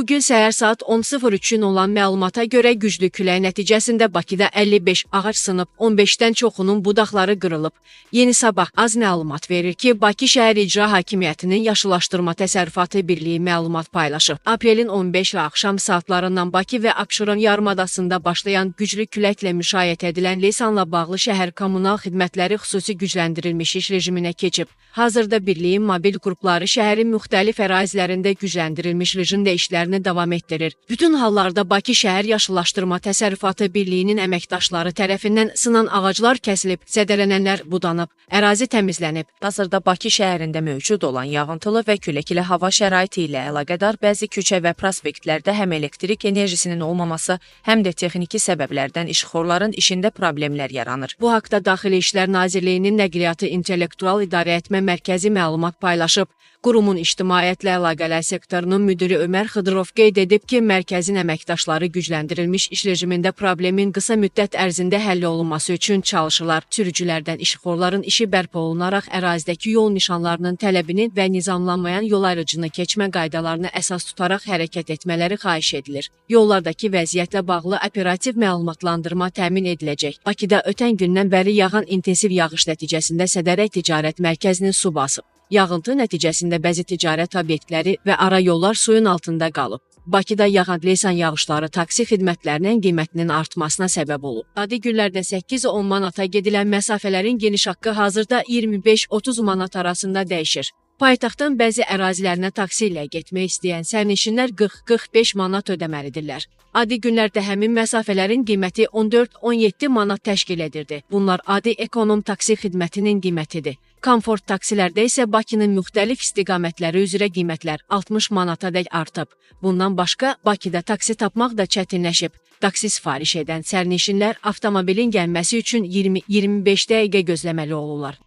Bugün səhər saat 10:03-ün olan məlumata görə güclü külək nəticəsində Bakıda 55 ağac sınıb, 15-dən çoxunun budaqları qırılıb. Yeni Sabah az məlumat verir ki, Bakı Şəhər İcra Hakimiyyətinin Yaşıllaşdırma Təsərrüfatı Birliyi məlumat paylaşıb. Aprelin 15-i axşam saatlarından Bakı və Abşeron yarımadasında başlayan güclü küləklə müşayiət edilən Leysanla bağlı şəhər kommunal xidmətləri xüsusi gücləndirilmiş iş rejiminə keçib. Hazırda birliyin mobil qrupları şəhərin müxtəlif ərazilərində gücləndirilmiş rejimdə işlərini davam etdirir. Bütün hallarda Bakı Şəhər Yaşıllaşdırma Təsərrüfatı Birliyinin əməkdaşları tərəfindən sınan ağaclar kəsilib, zədələnənlər budanıb, ərazi təmizlənib. Hazırda Bakı şəhərində mövcud olan yağıntılı və küləkli hava şəraiti ilə əlaqədar bəzi küçə və prospektlərdə həm elektrik enerjisinin olmaması, həm də texniki səbəblərdən işıqforların işində problemlər yaranır. Bu haqda Daxili İşlər Nazirliyinin Nəqliyyatı İntellektual İdarəetmə Mərkəzi məlumat paylaşıb. Qurumun ictimaiyyətlə əlaqələr sektorunun müdiri Ömər Xıdırov qeyd edib ki, mərkəzin əməkdaşları gücləndirilmiş iş rejimində problemin qısa müddət ərzində həll olunması üçün çalışırlar. Sürücülərdən işıqforların işi bərpa olunaraq ərazidəki yol nişanlarının tələbini və nizamlanmayan yol ayrıcını keçmə qaydalarını əsas tutaraq hərəkət etmələri xahiş edilir. Yollardakı vəziyyətlə bağlı operativ məlumatlandırma təmin ediləcək. Bakıda ötən gündən bəri yağan intensiv yağış nəticəsində Sədərək Ticarət Mərkəzinin su basıb. Yağıntı nəticəsində bəzi ticarət obyektləri və ara yollar suyun altında qalıb. Bakıda yağan leysan yağışları taksi xidmətlərinin qiymətinin artmasına səbəb olub. Adi günlərdə 8-10 manata gedilən məsafələrin geniş haqqı hazırda 25-30 manat arasında dəyişir. Paytaxtın bəzi ərazilərinə taksi ilə getmək istəyən sərnişinlər 40-45 manat ödəməlidirlər. Adi günlərdə həmin məsafələrin qiyməti 14-17 manat təşkil edirdi. Bunlar adi ekonom taksi xidmətinin qiymətidir. Komfort taksilərdə isə Bakının müxtəlif istiqamətləri üzrə qiymətlər 60 manatadək artıb. Bundan başqa Bakıda taksi tapmaq da çətinləşib. Taksi sifariş edən sərnişinlər avtomobilin gəlməsi üçün 20-25 dəqiqə gözləməli olurlar.